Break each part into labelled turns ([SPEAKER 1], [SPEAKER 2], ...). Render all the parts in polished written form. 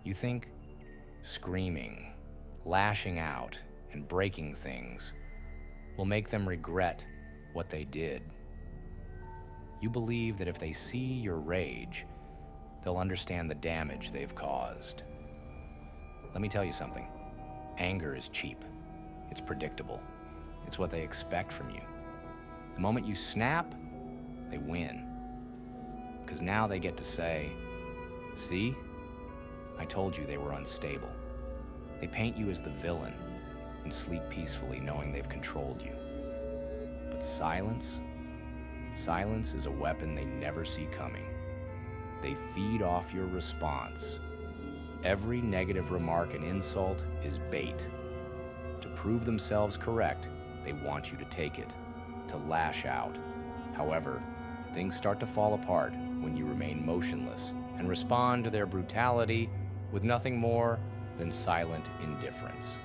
[SPEAKER 1] You think screaming, lashing out, and breaking things will make them regret what they did. You believe that if they see your rage, they'll understand the damage they've caused. Let me tell you something. Anger is cheap. It's predictable. It's what they expect from you. The moment you snap, they win. Because now they get to say, "See? I told you they were unstable." They paint you as the villain and sleep peacefully knowing they've controlled you. But silence is a weapon they never see coming. They feed off your response. Every negative remark and insult is bait. To prove themselves correct, they want you to take it, to lash out. However, things start to fall apart when you remain motionless and respond to their brutality with nothing more than silent indifference.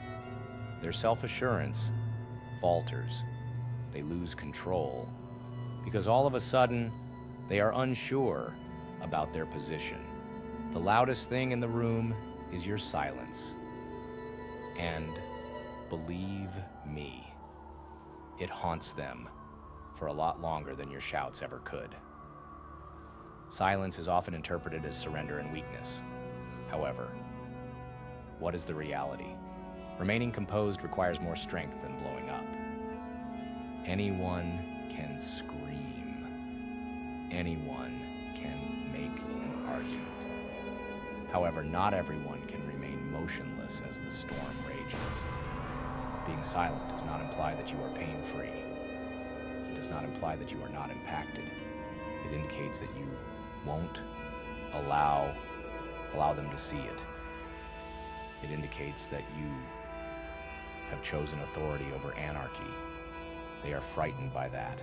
[SPEAKER 1] Their self-assurance falters. They lose control because all of a sudden, they are unsure about their position. The loudest thing in the room is your silence. And believe me, it haunts them for a lot longer than your shouts ever could. Silence is often interpreted as surrender and weakness. However, what is the reality? Remaining composed requires more strength than blowing up. Anyone can scream. Anyone can make an argument. However, not everyone can remain motionless as the storm rages. Being silent does not imply that you are pain-free. It does not imply that you are not impacted. It indicates that you won't allow them to see it. It indicates that you have chosen authority over anarchy. They are frightened by that.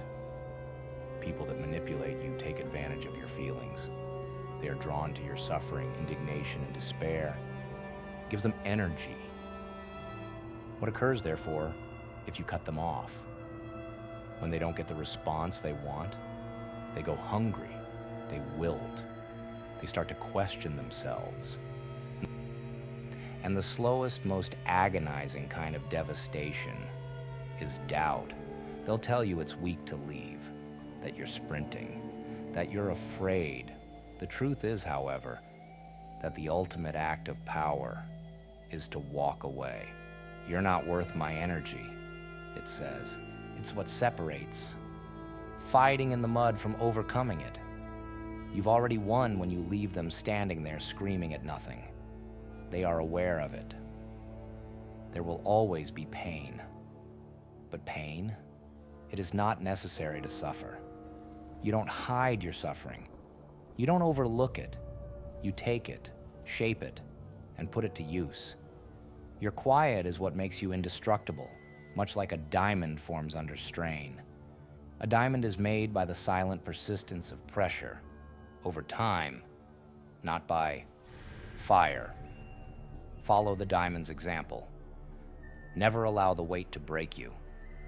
[SPEAKER 1] People that manipulate you take advantage of your feelings. They are drawn to your suffering, indignation, and despair. It gives them energy. What occurs, therefore, if you cut them off? When they don't get the response they want, they go hungry, they wilt, they start to question themselves. And the slowest, most agonizing kind of devastation is doubt. They'll tell you it's weak to leave, that you're sprinting, that you're afraid. The truth is, however, that the ultimate act of power is to walk away. You're not worth my energy, it says. It's what separates fighting in the mud from overcoming it. You've already won when you leave them standing there screaming at nothing. They are aware of it. There will always be pain. But pain, it is not necessary to suffer. You don't hide your suffering. You don't overlook it. You take it, shape it, and put it to use. Your quiet is what makes you indestructible, much like a diamond forms under strain. A diamond is made by the silent persistence of pressure over time, not by fire. Follow the diamond's example. Never allow the weight to break you.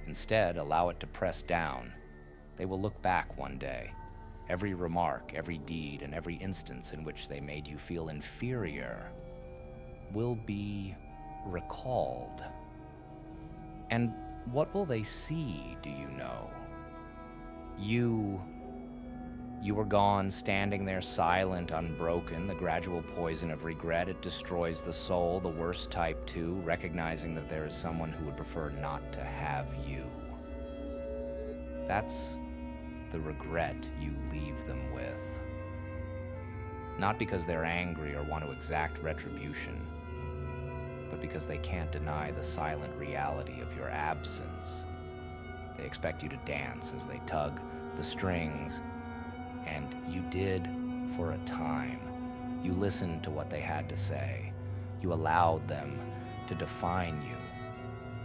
[SPEAKER 1] Instead, allow it to press down. They will look back one day. Every remark, every deed, and every instance in which they made you feel inferior will be recalled. And what will they see, do you know? You were gone, standing there silent, unbroken. The gradual poison of regret, it destroys the soul, the worst type too, recognizing that there is someone who would prefer not to have you. That's the regret you leave them with. Not because they're angry or want to exact retribution, but because they can't deny the silent reality of your absence. They expect you to dance as they tug the strings, and you did for a time. You listened to what they had to say. You allowed them to define you.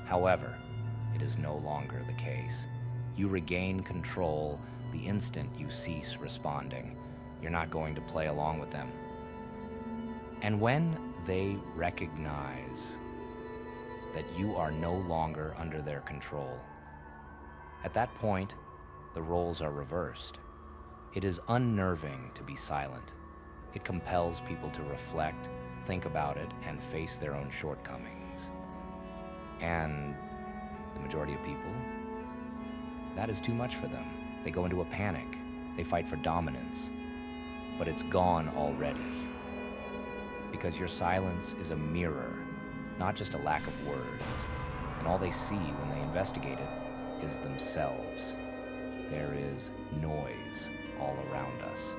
[SPEAKER 1] However, it is no longer the case. You regain control the instant you cease responding. You're not going to play along with them. And when they recognize that you are no longer under their control, at that point, the roles are reversed. It is unnerving to be silent. It compels people to reflect, think about it, and face their own shortcomings. And the majority of people, that is too much for them. They go into a panic. They fight for dominance. But it's gone already. Because your silence is a mirror, not just a lack of words. And all they see when they investigate it is themselves. There is noise all around us.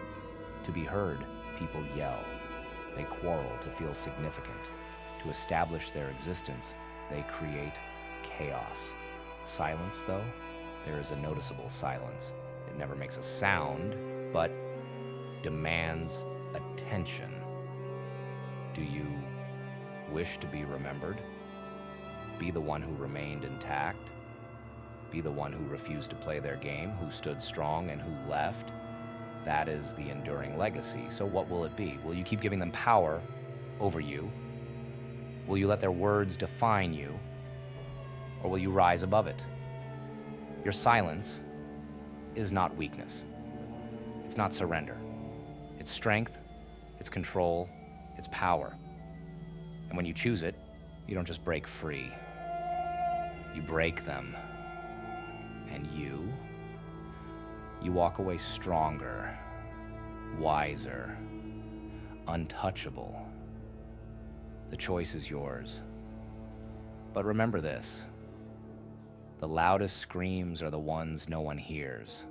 [SPEAKER 1] To be heard, people yell. They quarrel to feel significant. To establish their existence, they create chaos. Silence, though, there is a noticeable silence. It never makes a sound, but demands attention. Do you wish to be remembered? Be the one who remained intact? Be the one who refused to play their game, who stood strong and who left? That is the enduring legacy. So what will it be? Will you keep giving them power over you? Will you let their words define you? Or will you rise above it? Your silence is not weakness. It's not surrender. It's strength, it's control, it's power. And when you choose it, you don't just break free. You break them. And you walk away stronger, wiser, untouchable. The choice is yours. But remember this: the loudest screams are the ones no one hears.